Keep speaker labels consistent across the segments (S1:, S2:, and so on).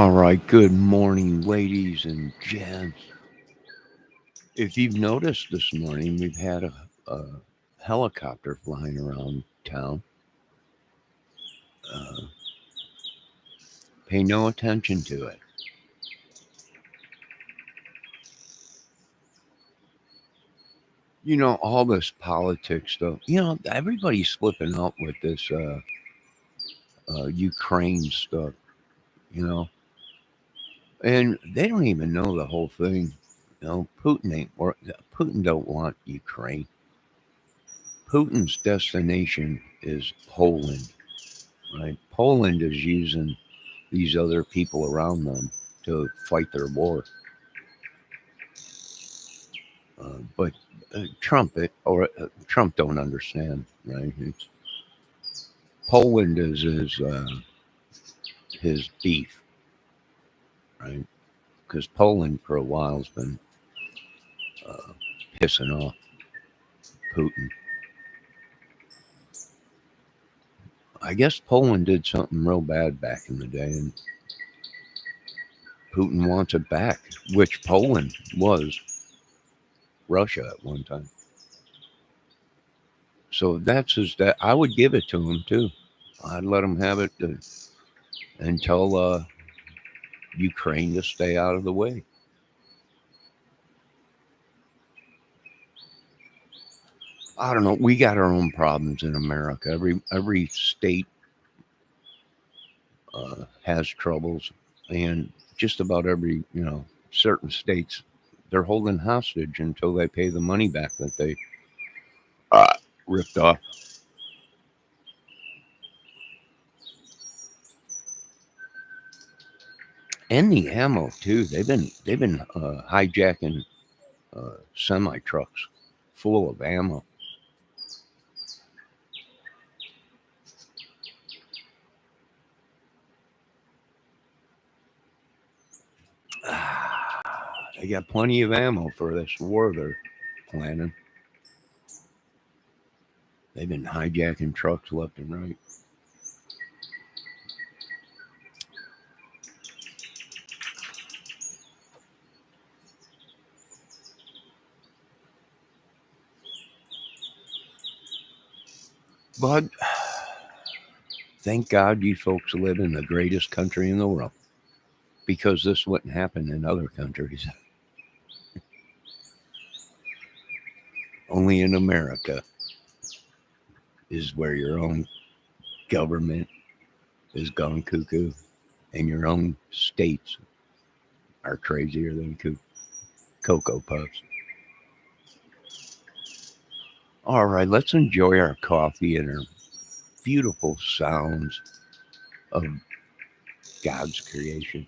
S1: All right, good morning, ladies and gents. If you've noticed this morning, we've had a helicopter flying around town. Uh, Pay no attention to it. All this politics stuff. Everybody's flipping out with this Ukraine stuff, you know, and they don't even know the whole thing. Putin don't want Ukraine. Putin's destination is Poland, right? Poland is using these other people around them to fight their war. But Trump don't understand, right? Poland is his beef, right? Because Poland for a while has been uh, pissing off Putin. I guess Poland did something real bad back in the day, and Putin wants it back, which Poland was Russia at one time. So that's his. That I would give it to him too. I'd let him have it until Ukraine to stay out of the way. I don't know. We got our own problems in America. Every state has troubles, and just about every certain states they're holding hostage until they pay the money back that they uh, ripped off. And the ammo too. They've been hijacking semi trucks full of ammo. They got plenty of ammo for this war they're planning. They've been hijacking trucks left and right. But thank God you folks live in the greatest country in the world because this wouldn't happen in other countries. Only in America is where your own government is gone cuckoo and your own states are crazier than Cocoa Puffs. All right, let's enjoy our coffee and our beautiful sounds of God's creation.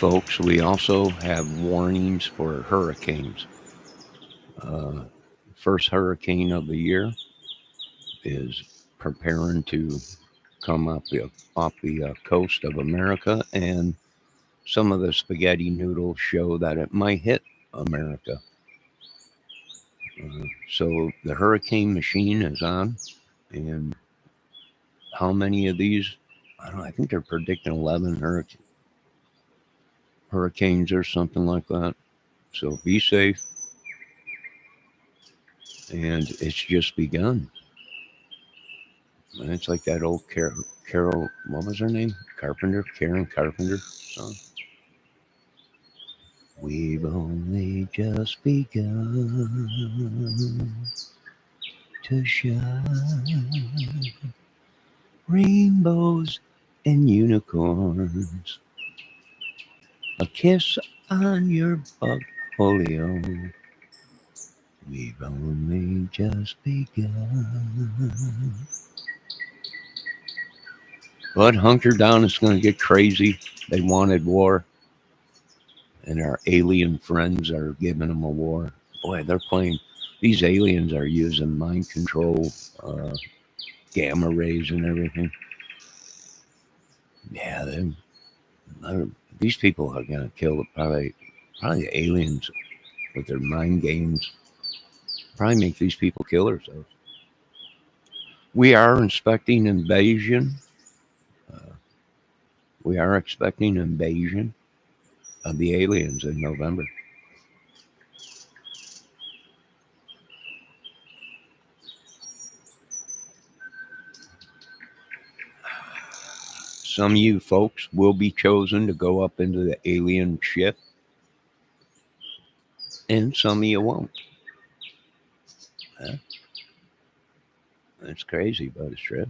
S1: Folks, we also have warnings for hurricanes. Uh, First hurricane of the year is preparing to come off the coast of America, and some of the spaghetti noodles show that it might hit America. So the hurricane machine is on, and how many of these? I don't know. I think they're predicting 11 hurricanes or something like that. So be safe, and it's just begun. And it's like that old Carol, what was her name? Carpenter, Karen Carpenter song. We've only just begun to shine. Rainbows and unicorns. A kiss on your portfolio. We've only just begun. But hunker down, it's going to get crazy. They wanted war, and our alien friends are giving them a war. Boy, they're playing. These aliens are using mind control, uh, gamma rays, and everything. Yeah, these people are going to kill probably the aliens with their mind games. Probably make these people kill themselves. We are inspecting invasion. Uh, we are expecting invasion of the aliens in November. Some of you folks will be chosen to go up into the alien ship, and some of you won't. Huh? That's crazy, but it's true.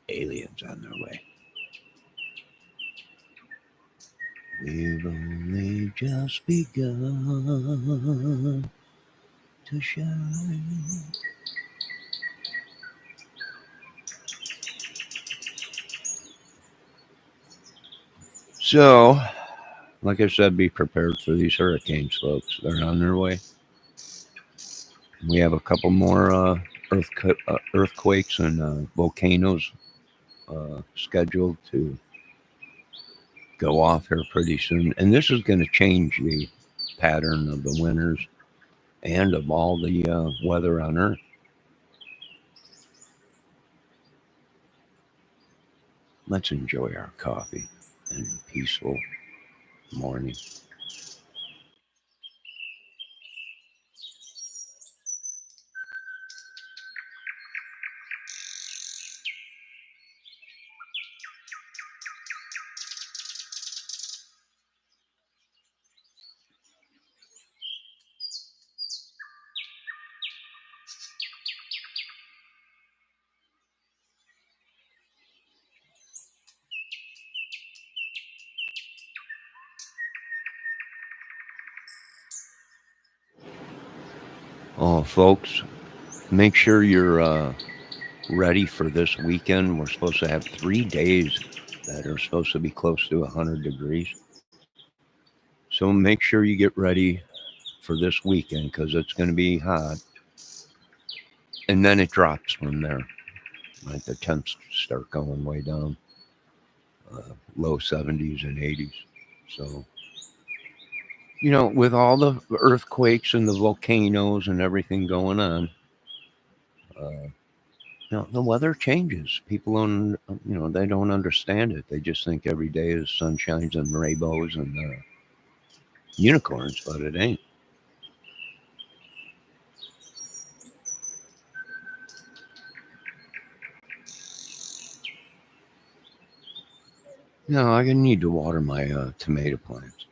S1: Aliens on their way. We've only just begun to shine. So, like I said, be prepared for these hurricanes, folks. They're on their way. We have a couple more earthquakes and volcanoes scheduled to go off here pretty soon. And this is going to change the pattern of the winters and of all the weather on Earth. Let's enjoy our coffee and peaceful morning. Oh, folks, make sure you're ready for this weekend. We're supposed to have 3 days that are supposed to be close to 100 degrees. So make sure you get ready for this weekend because it's going to be hot. And then it drops from there. Like the temps start going way down, low 70s and 80s. So, with all the earthquakes and the volcanoes and everything going on, uh, the weather changes. People don't, they don't understand it. They just think every day is sunshines and rainbows and unicorns, but it ain't. No, I need to water my tomato plants.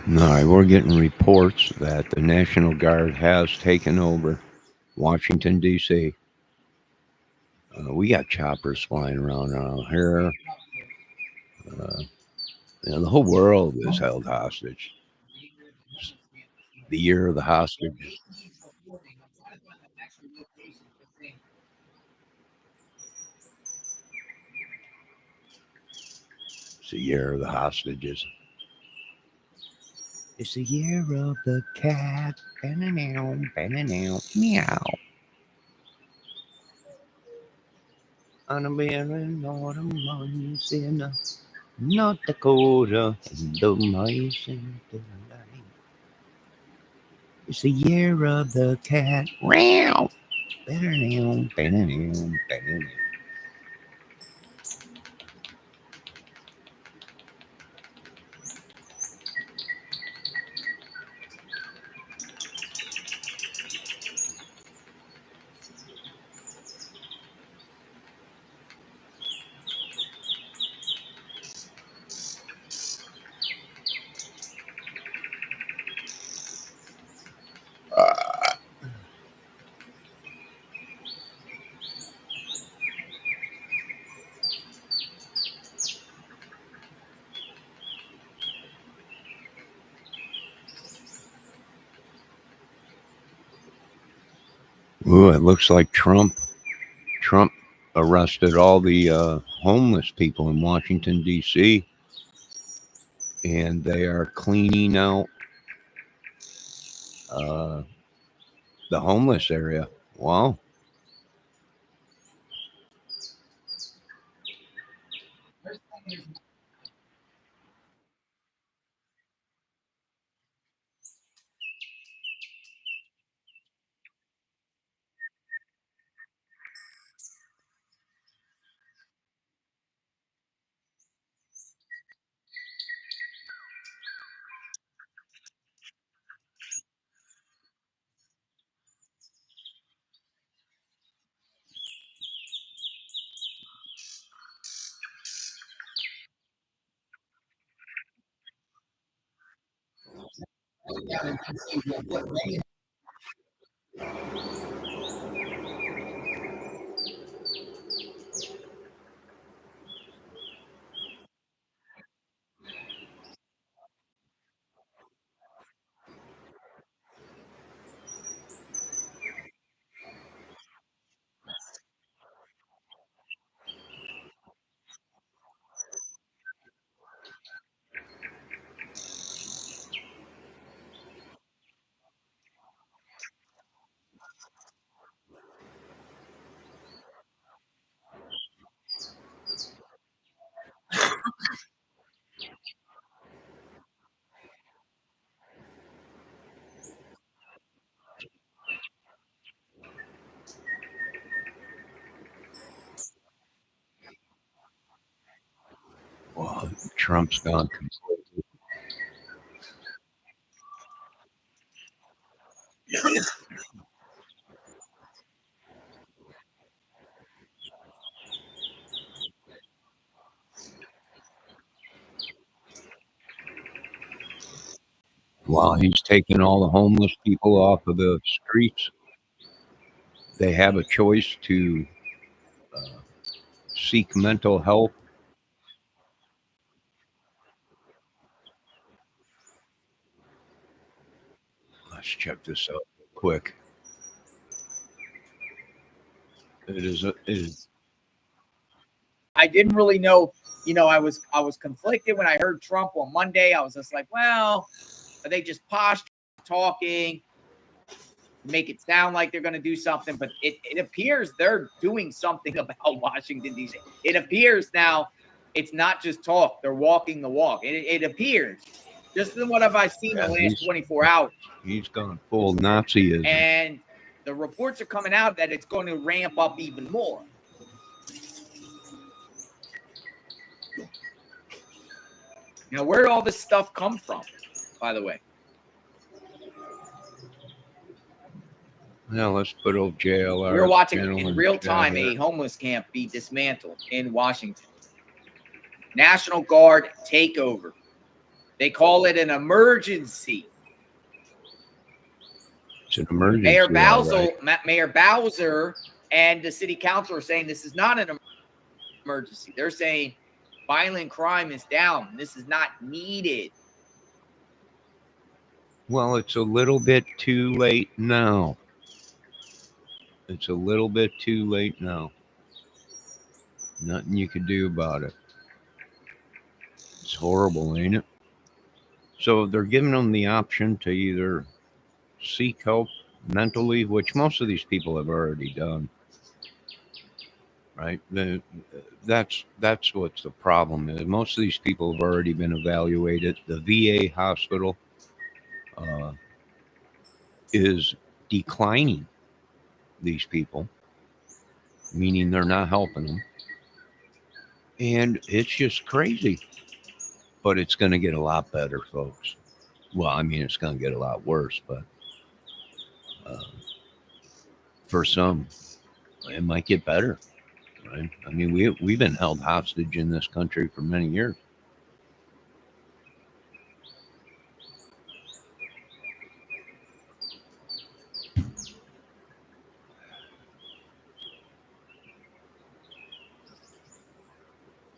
S1: All right, we're getting reports that the National Guard has taken over Washington, D.C. We got choppers flying around here. The whole world is held hostage. The year of the hostage. It's the year of the hostages. It's the year of the cat. Meow. On a barren autumn months in North Dakota, and the mice and the light. It's the year of the cat. Meow. Meow. Ooh, it looks like Trump arrested all the homeless people in Washington D.C. and they are cleaning out uh, the homeless area. Wow. Wow. Trump's gone completely. While he's taking all the homeless people off of the streets, they have a choice to seek mental health. Let's check this out real quick. It is
S2: I didn't really know. I was conflicted when I heard Trump on Monday. I was just like, well, are they just posh talking, make it sound like they're going to do something? But it appears they're doing something about Washington D.C. It appears now it's not just talk; they're walking the walk. It appears. Just than what have I seen the last 24 hours?
S1: He's gone full Nazism.
S2: And the reports are coming out that it's going to ramp up even more. Now, where did all this stuff come from, by the way?
S1: Now let's put old JLR.
S2: We're watching in real time a homeless camp be dismantled in Washington. National Guard takeover. They call it an emergency.
S1: It's an emergency.
S2: Mayor Bowser and the city council are saying this is not an emergency. They're saying violent crime is down. This is not needed.
S1: Well, it's a little bit too late now. It's a little bit too late now. Nothing you could do about it. It's horrible, ain't it? So they're giving them the option to either seek help mentally, which most of these people have already done. Right? That's what's the problem is. Most of these people have already been evaluated. The VA hospital is declining these people, meaning they're not helping them. And it's just crazy. But it's going to get a lot better, folks. Well, I mean, it's going to get a lot worse, but for some, it might get better. Right? I mean, we've been held hostage in this country for many years.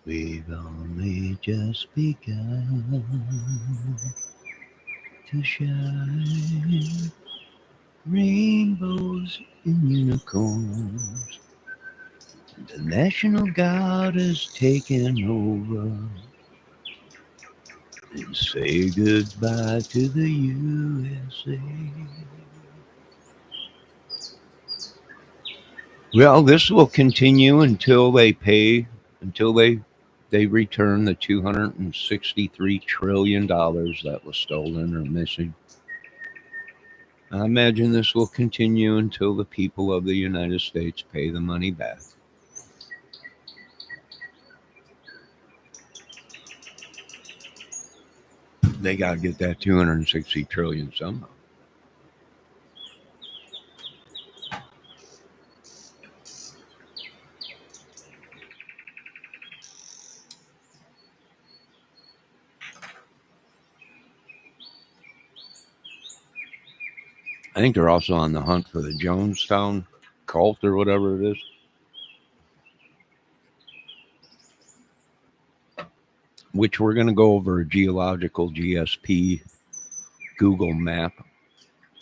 S1: We've only just begun to shine rainbows and unicorns. The National Guard has taken over and say goodbye to the USA. Well, this will continue until they return the $263 trillion that was stolen or missing. I imagine this will continue until the people of the United States pay the money back. They got to get that 260 trillion somehow. I think they're also on the hunt for the Jonestown cult or whatever it is. Which we're going to go over a geological GSP Google map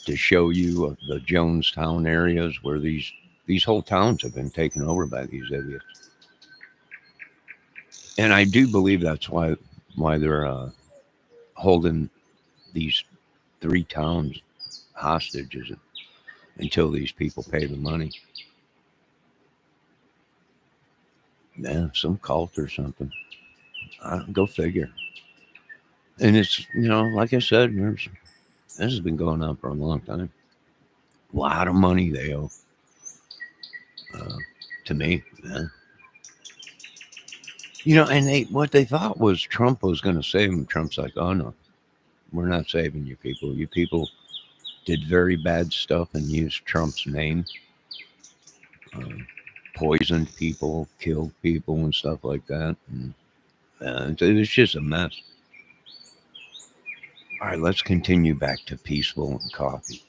S1: to show you the Jonestown areas where these whole towns have been taken over by these idiots. And I do believe that's why they're holding these 3 towns hostages until these people pay the money. Yeah, some cult or something. Go figure. And it's, like I said, this has been going on for a long time. A lot of money they owe to me. Yeah. And what they thought was Trump was going to save them. Trump's like, oh no, we're not saving you people. You people did very bad stuff and used Trump's name. Poisoned people, killed people and stuff like that. And it was just a mess. All right, let's continue back to peaceful and coffee.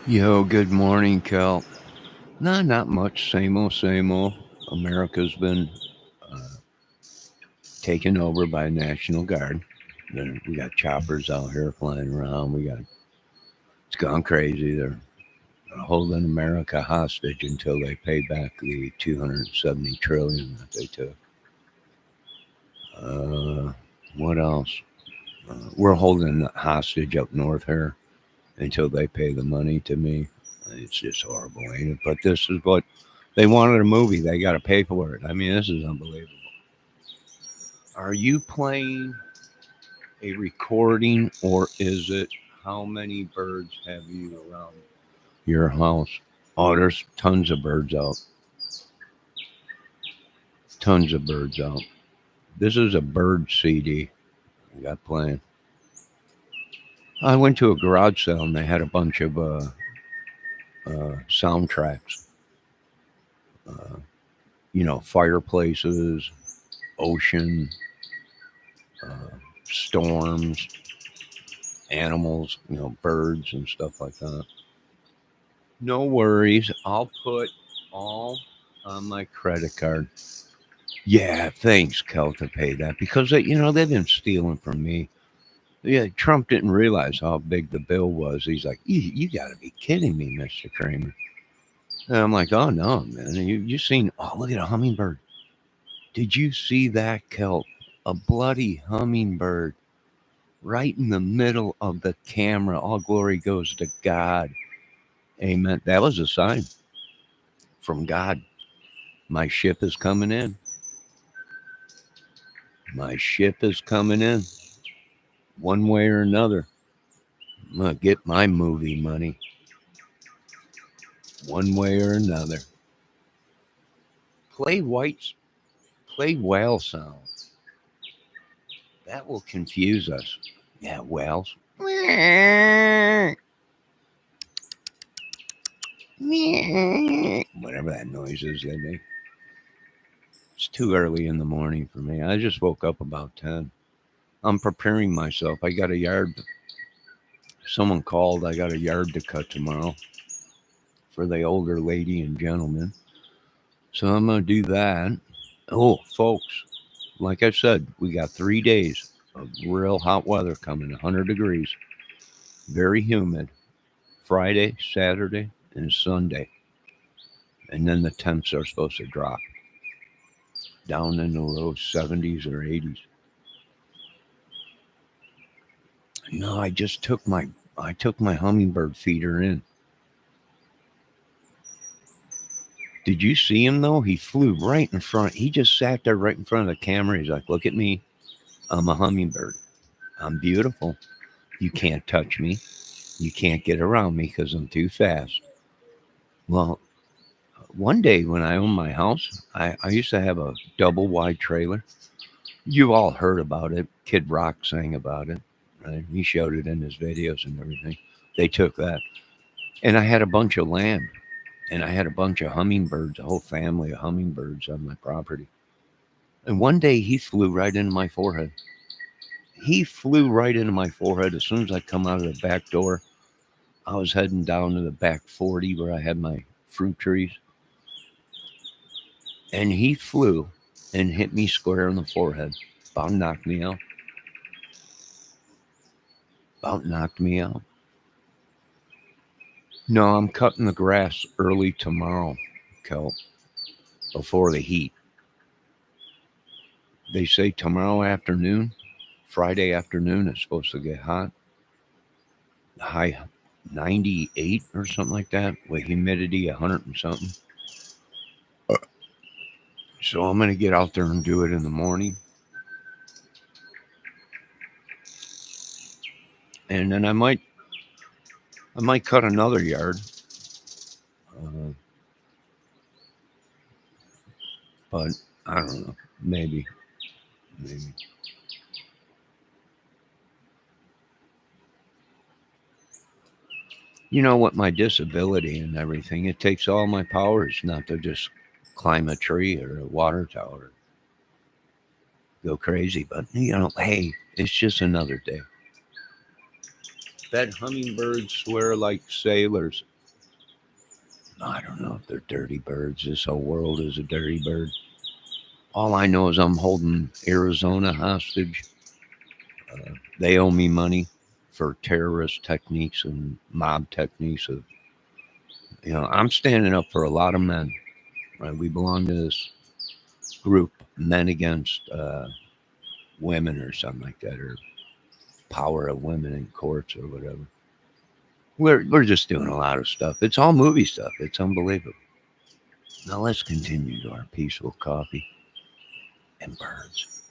S1: Yo, good morning, Kel. Nah, not much. Same old, same old. America's been uh, taken over by National Guard. We got choppers out here flying around. It's gone crazy. They're holding America hostage until they pay back the 270 trillion that they took. Uh, what else? We're holding hostage up north here until they pay the money to me. It's just horrible, ain't it? But this is what they wanted a movie. They got to pay for it. I mean, this is unbelievable. Are you playing a recording or is it how many birds have you around your house? Oh, there's tons of birds out. Tons of birds out. This is a bird CD I got playing. I went to a garage sale and they had a bunch of soundtracks. Uh, fireplaces, ocean, uh, storms, animals, birds and stuff like that. No worries. I'll put all on my credit card. Yeah, thanks, Kel, to pay that because they've been stealing from me. Yeah, Trump didn't realize how big the bill was. He's like, you got to be kidding me, Mr. Kramer. And I'm like, oh no, man. You seen? Oh, look at a hummingbird. Did you see that, Kel? A bloody hummingbird right in the middle of the camera. All glory goes to God. Amen. That was a sign from God. My ship is coming in. My ship is coming in. One way or another. I'm going to get my movie money. One way or another. Play whites. Play whale sounds. That will confuse us. Yeah, whales. Whatever that noise is they make. It's too early in the morning for me. I just woke up about 10. I'm preparing myself. I got a yard. Someone called. I got a yard to cut tomorrow for the older lady and gentleman. So I'm going to do that. Oh, folks, like I said, we got 3 days of real hot weather coming, 100 degrees, very humid. Friday, Saturday, and Sunday. And then the temps are supposed to drop down in the low 70s or 80s. No, I took my hummingbird feeder in. Did you see him though? He flew right in front. He just sat there right in front of the camera. He's like, "Look at me. I'm a hummingbird. I'm beautiful. You can't touch me. You can't get around me because I'm too fast." Well, one day when I owned my house, I used to have a double wide trailer. You all heard about it. Kid Rock sang about it. Right? He showed it in his videos and everything. They took that. And I had a bunch of land. And I had a bunch of hummingbirds, a whole family of hummingbirds on my property. And one day he flew right into my forehead. He flew right into my forehead as soon as I come out of the back door. I was heading down to the back 40 where I had my fruit trees. And he flew and hit me square in the forehead. About knocked me out. About knocked me out. No, I'm cutting the grass early tomorrow, Kel, before the heat. They say tomorrow afternoon, Friday afternoon, it's supposed to get hot. High 98 or something like that, with humidity 100 and something. So I'm going to get out there and do it in the morning. And then I might cut another yard. Uh, but I don't know. Maybe. Maybe. You know what, my disability and everything, it takes all my powers not to just climb a tree or a water tower, go crazy. But, hey, it's just another day. Bet hummingbirds swear like sailors. I don't know if they're dirty birds. This whole world is a dirty bird. All I know is I'm holding Arizona hostage. They owe me money for terrorist techniques and mob techniques. Of, I'm standing up for a lot of men. Right? We belong to this group, men against women or something like that, or power of women in courts or whatever. We're just doing a lot of stuff. It's all movie stuff. It's unbelievable. Now let's continue to our peaceful coffee and birds.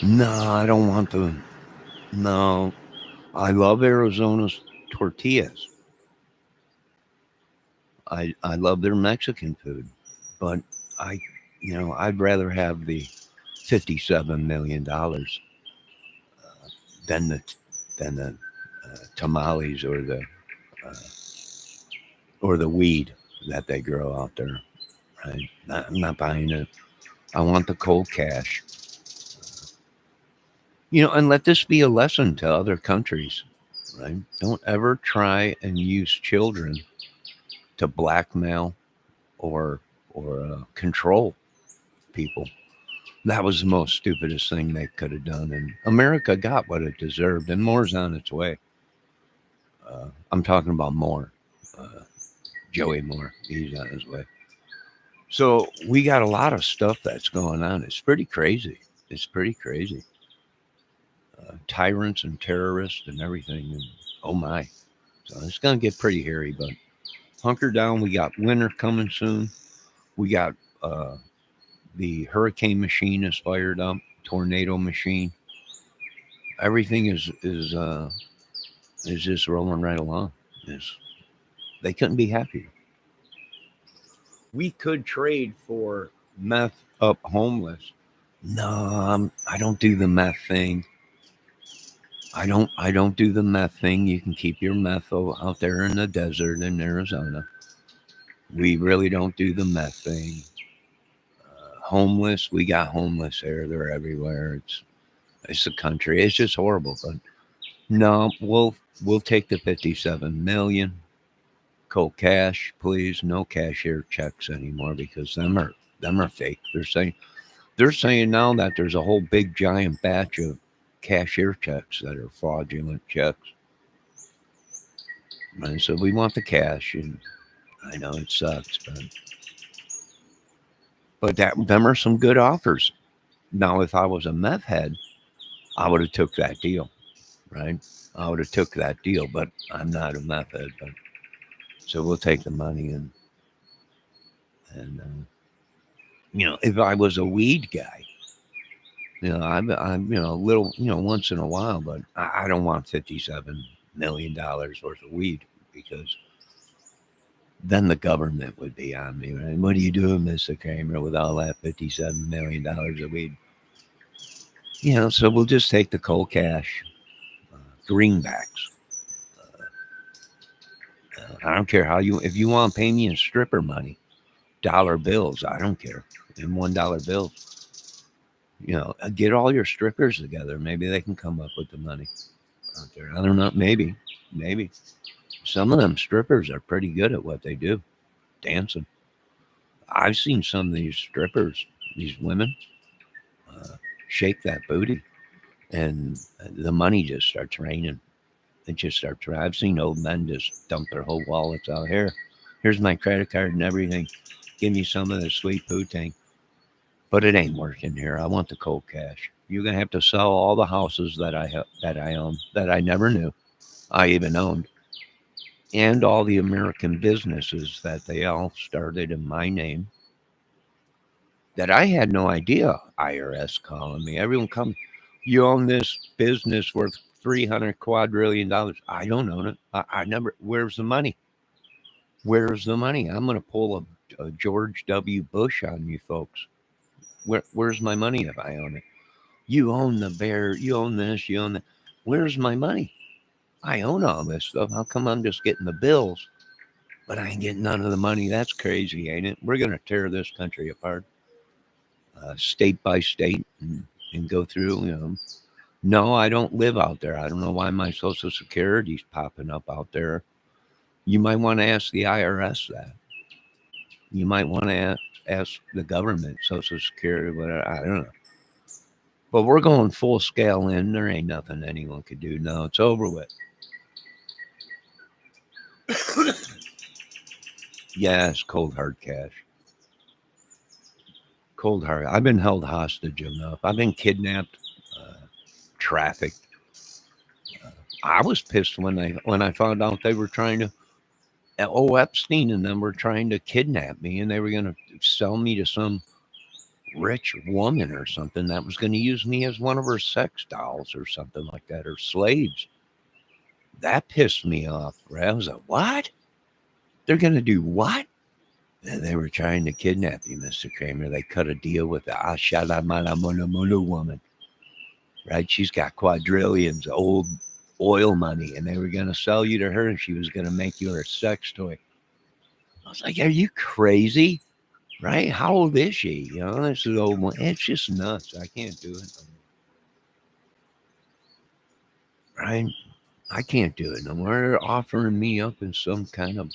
S1: No, I don't want the. No, I love Arizona's tortillas. I love their Mexican food, but I, I'd rather have the $57 million than the tamales uh, or the weed that they grow out there. Right? I'm not buying it. I want the cold cash. And let this be a lesson to other countries. Right? Don't ever try and use children to blackmail or control people. That was the most stupidest thing they could have done, and America got what it deserved, and more's on its way. I'm talking about Moore, uh, Joey Moore. He's on his way. So we got a lot of stuff that's going on. It's pretty crazy. It's pretty crazy. Tyrants and terrorists and everything. And oh my. So it's going to get pretty hairy, but hunker down. We got winter coming soon. We got the hurricane machine is fired up, tornado machine. Everything is just rolling right along. They couldn't be happier. We could trade for meth up homeless. No, I don't do the meth thing. I don't do the meth thing. You can keep your meth out there in the desert in Arizona. We really don't do the meth thing. Homeless, we got homeless here. They're everywhere. It's the country. It's just horrible. But no, we'll take the 57 million. Cold cash, please. No cashier checks anymore because them are fake. They're saying now that there's a whole big giant batch of cashier checks that are fraudulent checks. And so we want the cash, and I know it sucks, but them are some good offers. Now, if I was a meth head, I would have took that deal, right? I would have took that deal, but I'm not a meth head. But so we'll take the money and if I was a weed guy, I'm a little, once in a while, but I don't want $57 million worth of weed because then the government would be on me, right? What are you doing, Mr. Kramer, with all that $57 million of weed? So we'll just take the cold cash, greenbacks. I don't care if you want to pay me in stripper money, dollar bills, I don't care. In $1 bills, get all your strippers together. Maybe they can come up with the money out there. I don't know. Maybe some of them strippers are pretty good at what they do, dancing. I've seen some of these strippers, these women, uh, shake that booty, and the money just starts raining. It just starts. I've seen old men just dump their whole wallets out here. Here's my credit card and everything. Give me some of the sweet poutine. but it ain't working here. I want the cold cash. You're gonna have to sell all the houses that I own that I never knew I even owned, and all the American businesses that they all started in my name that I had no idea. IRS calling me. Everyone come. You own this business worth $300 quadrillion. I don't own it. I never. Where's the money? Where's the money? I'm going to pull a George W. Bush on you folks. Where's my money if I own it? You own the bear. You own this. You own that. Where's my money? I own all this stuff. How come I'm just getting the bills, but I ain't getting none of the money? That's crazy, ain't it? We're going to tear this country apart, state by state, and go through. No, I don't live out there. I don't know why my Social Security's popping up out there. You might want to ask the IRS that. You might want to ask the government, Social Security, whatever. I don't know. But we're going full scale in. There ain't nothing anyone could do. No, it's over with. Yes, cold hard cash. Cold hard. I've been held hostage enough. I've been kidnapped, trafficked. I was pissed when I found out they were trying to. Epstein and them were trying to kidnap me, and they were going to sell me to some rich woman or something that was going to use me as one of her sex dolls or something like that, or slaves. That pissed me off. Right? I was like, what? They're going to do what? And they were trying to kidnap you, Mr. Kramer. They cut a deal with the Ashalamana woman. Right? She's got quadrillions, old oil money, and they were going to sell you to her, and she was going to make you her sex toy. I was like, are you crazy? Right? How old is she? This is old one. It's just nuts. I can't do it. Right? I can't do it no more. They're offering me up in some kind of,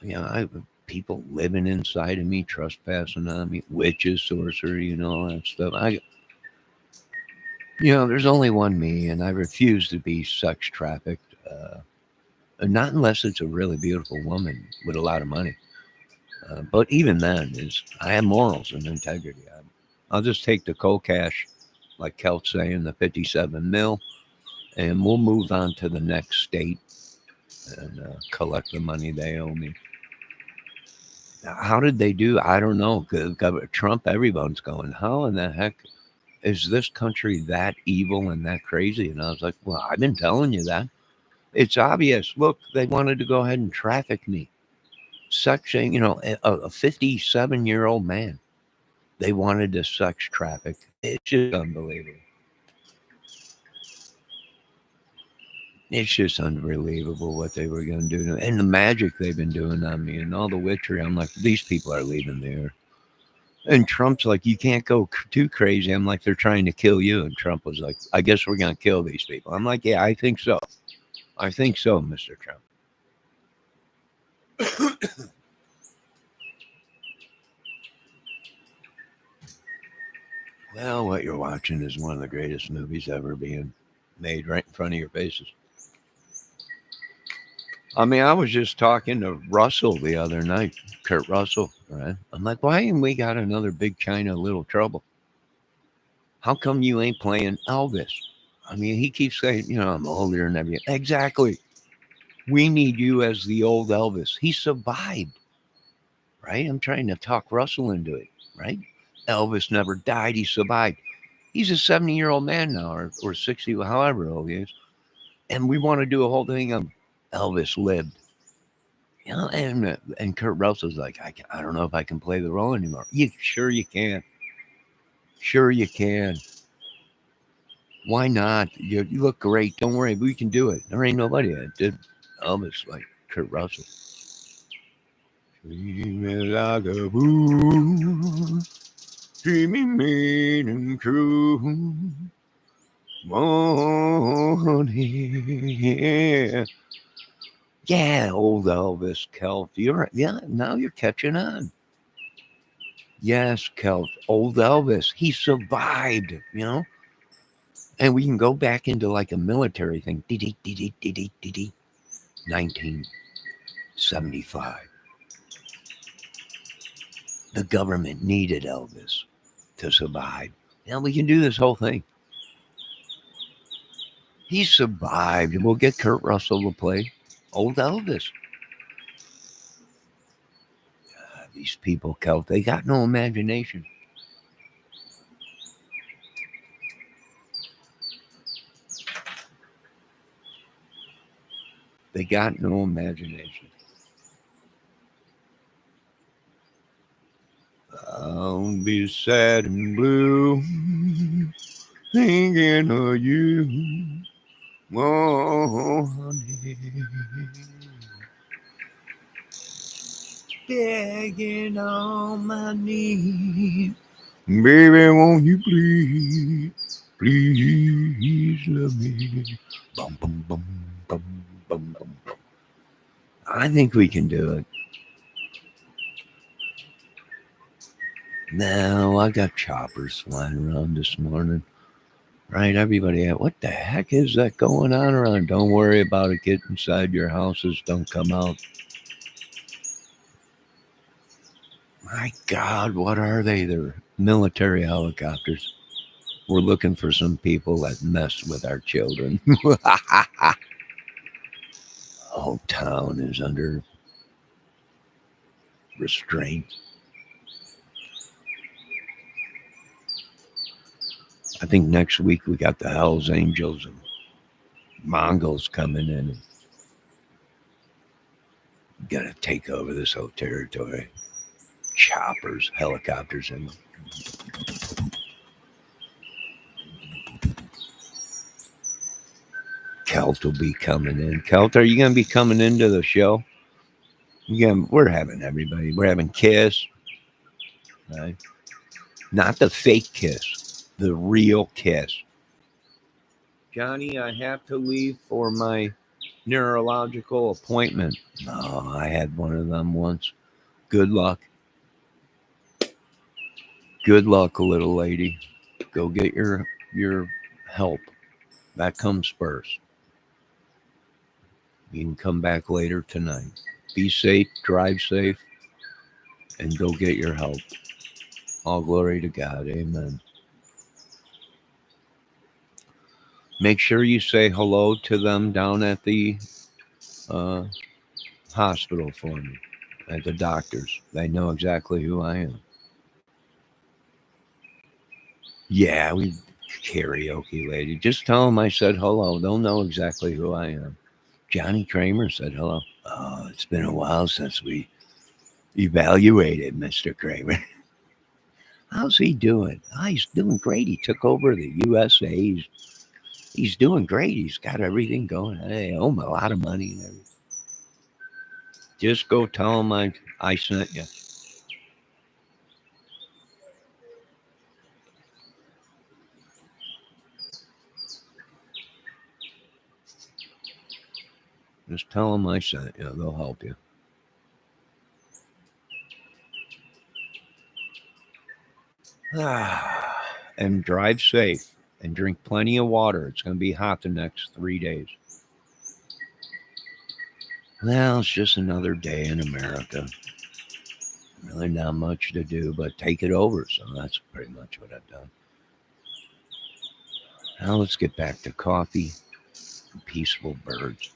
S1: I people living inside of me, trespassing on me, witches, sorcery, all that stuff. There's only one me, and I refuse to be sex trafficked. Not unless it's a really beautiful woman with a lot of money. But even then, I have morals and integrity. I'll just take the cold cash, like Kelt's saying, the 57 mil, and we'll move on to the next state and collect the money they owe me. How did they do? I don't know. Trump, everyone's going, how in the heck is this country that evil and that crazy? And I was like, well, I've been telling you that. It's obvious. Look, they wanted to go ahead and traffic me. Sexing, a 57-year-old man. They wanted to sex traffic. It's just unbelievable. It's just unbelievable what they were going to do. And the magic they've been doing on me and all the witchery. I'm like, these people are leaving the earth. And Trump's like, you can't go too crazy. I'm like, they're trying to kill you. And Trump was like, I guess we're going to kill these people. I'm like, yeah, I think so. I think so, Mr. Trump. Well, what you're watching is one of the greatest movies ever being made right in front of your faces. I mean, I was just talking to Russell the other night, Kurt Russell, right? I'm like, why ain't we got another Big China Little Trouble? How come you ain't playing Elvis? I mean, he keeps saying, I'm older and everything. Exactly. We need you as the old Elvis. He survived, right? I'm trying to talk Russell into it, right? Elvis never died. He survived. He's a 70-year-old man now, or 60, however old he is. And we want to do a whole thing of Elvis lived. And Kurt Russell's like, I don't know if I can play the role anymore. Sure you can. Sure you can. Why not? You look great. Don't worry, we can do it. There ain't nobody that did Elvis like Kurt Russell. Dreaming like a fool, dreaming mean and true. Morning. Yeah, old Elvis Kelp. Now you're catching on. Yes, Kelp, old Elvis. He survived, And we can go back into like a military thing. 1975. The government needed Elvis to survive. Now we can do this whole thing. He survived. We'll get Kurt Russell to play old Elvis. These people, Celt, they got no imagination. They got no imagination. I'll be sad and blue, thinking of you. Oh, honey. Begging on my knees. Baby, won't you please love me. Bum, bum, bum, bum, bum, bum, bum. I think we can do it. Now, I got choppers flying around this morning. Right, everybody, what the heck is that going on around? Don't worry about it. Get inside your houses. Don't come out. My God, what are they? They're military helicopters. We're looking for some people that mess with our children. Whole town is under restraint. I think next week we got the Hells Angels and Mongols coming in and gonna take over this whole territory. Choppers, helicopters, and Celt will be coming in. Celt, are you gonna be coming into the show? Again, we're having everybody. We're having Kiss, right? Not the fake Kiss, the real Kiss. Johnny, I have to leave for my neurological appointment. Oh, I had one of them once. Good luck. Good luck, little lady. Go get your help. That comes first. You can come back later tonight. Be safe, drive safe, and go get your help. All glory to God. Amen. Make sure you say hello to them down at the uh, hospital for me, at the doctors. They know exactly who I am. Yeah, we karaoke lady. Just tell them I said hello. They'll know exactly who I am. Johnny Kramer said hello. Oh, it's been a while since we evaluated Mr. Kramer. How's he doing? Oh, he's doing great. He took over the USA. He's doing great. He's got everything going. I owe him a lot of money and everything. Just go tell him I sent you. Just tell them I sent you. They'll help you. And drive safe and drink plenty of water. It's going to be hot the next 3 days. Well, it's just another day in America. Really not much to do but take it over. So that's pretty much what I've done. Now let's get back to coffee and peaceful birds.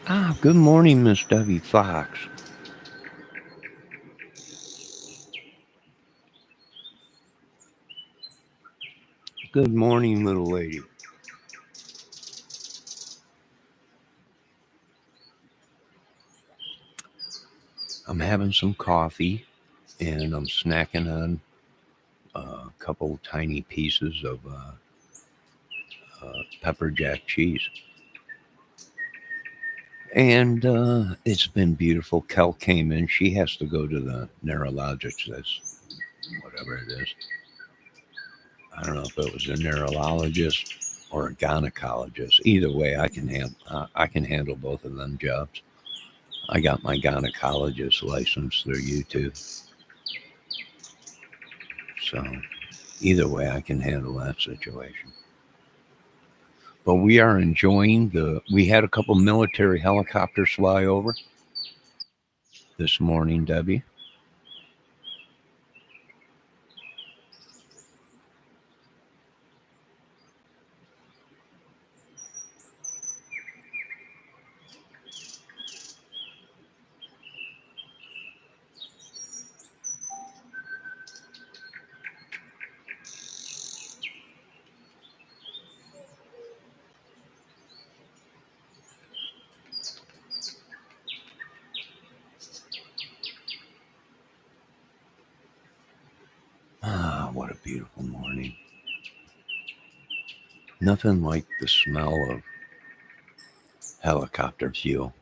S1: Good morning, Miss Debbie Fox. Good morning, little lady. I'm having some coffee and I'm snacking on a couple tiny pieces of pepper jack cheese. And it's been beautiful. Kel came in. She has to go to the neurologist, whatever it is. I don't know if it was a neurologist or a gynecologist. Either way, I can handle both of them jobs. I got my gynecologist license through YouTube. So either way, I can handle that situation. But we are enjoying we had a couple military helicopters fly over this morning, Debbie. What a beautiful morning. Nothing like the smell of helicopter fuel.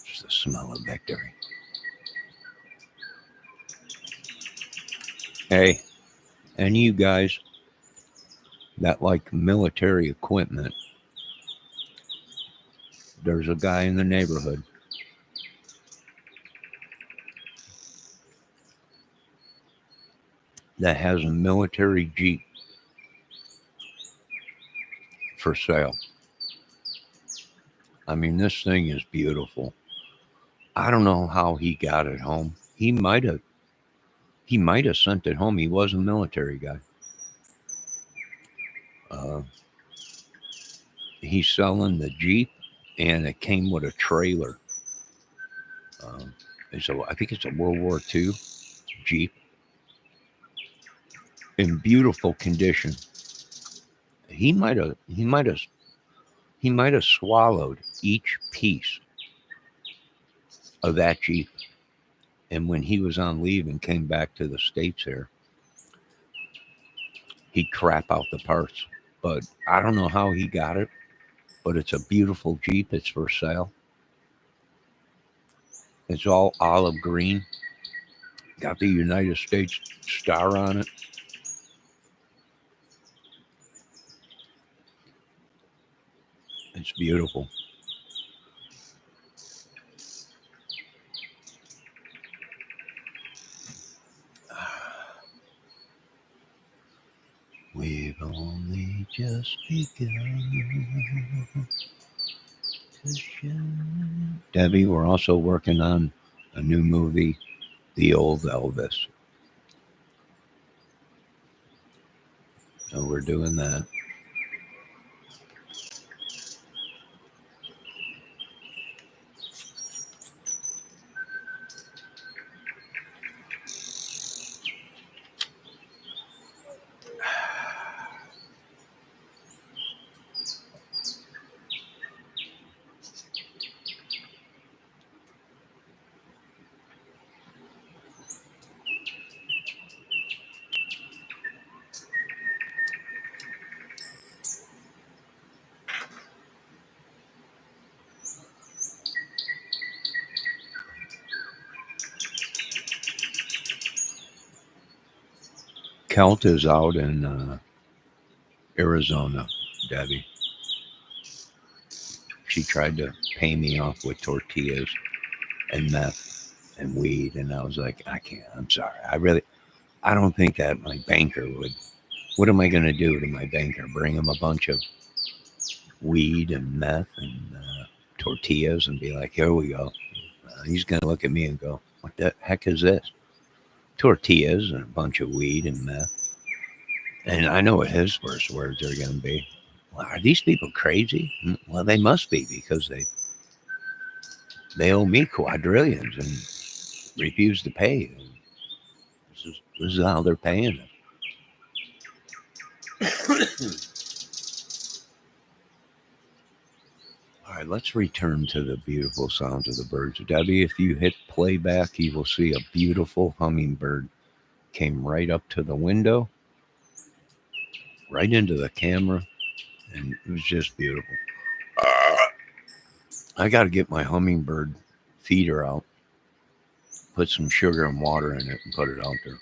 S1: Just the smell of victory. Hey, and you guys that like military equipment, there's a guy in the neighborhood that has a military Jeep for sale. I mean, this thing is beautiful. I don't know how he got it home. He might have sent it home. He was a military guy. Uh, he's selling the Jeep, and it came with a trailer. So I think it's a World War II Jeep in beautiful condition. He might have swallowed each piece of that Jeep. And when he was on leave and came back to the States here, he'd crap out the parts. But I don't know how he got it, but it's a beautiful Jeep. It's for sale. It's all olive green. Got the United States star on it. It's beautiful. We've only just begun to shine. Debbie, we're also working on a new movie, The Old Elvis. So we're doing that. Kelt is out in Arizona, Debbie. She tried to pay me off with tortillas and meth and weed, and I was like, I can't. I'm sorry. I don't think that my banker would. What am I going to do to my banker? Bring him a bunch of weed and meth and tortillas and be like, here we go. He's going to look at me and go, what the heck is this? Tortillas and a bunch of weed and meth. And I know what his first words are going to be. Well, are these people crazy? Well, they must be because they owe me quadrillions and refuse to pay. And this is how they're paying it. All right, let's return to the beautiful sounds of the birds. Debbie, if you hit playback, you will see a beautiful hummingbird came right up to the window, right into the camera, and it was just beautiful. I got to get my hummingbird feeder out, put some sugar and water in it, and put it out there.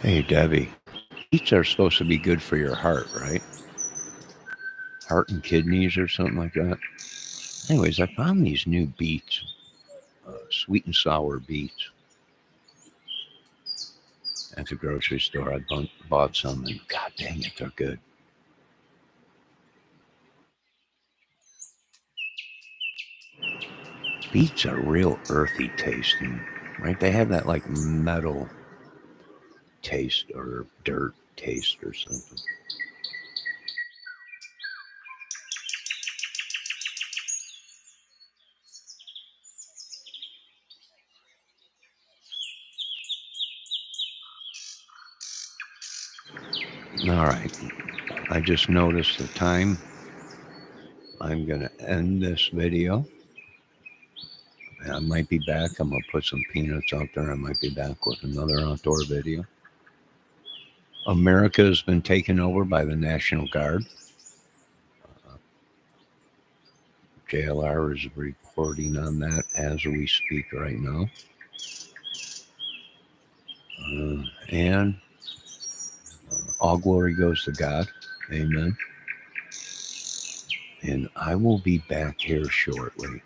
S1: Hey, Debbie, beets are supposed to be good for your heart, right? Heart and kidneys or something like that. Anyways, I found these new beets, sweet and sour beets, at the grocery store. I bought some, and god dang it, they're good. Beets are real earthy tasting, right? They have that like metal taste or dirt taste or something. All right. I just noticed the time. I'm going to end this video. I might be back. I'm going to put some peanuts out there. I might be back with another outdoor video. America has been taken over by the National Guard. JLR is reporting on that as we speak right now. And all glory goes to God. Amen. And I will be back here shortly.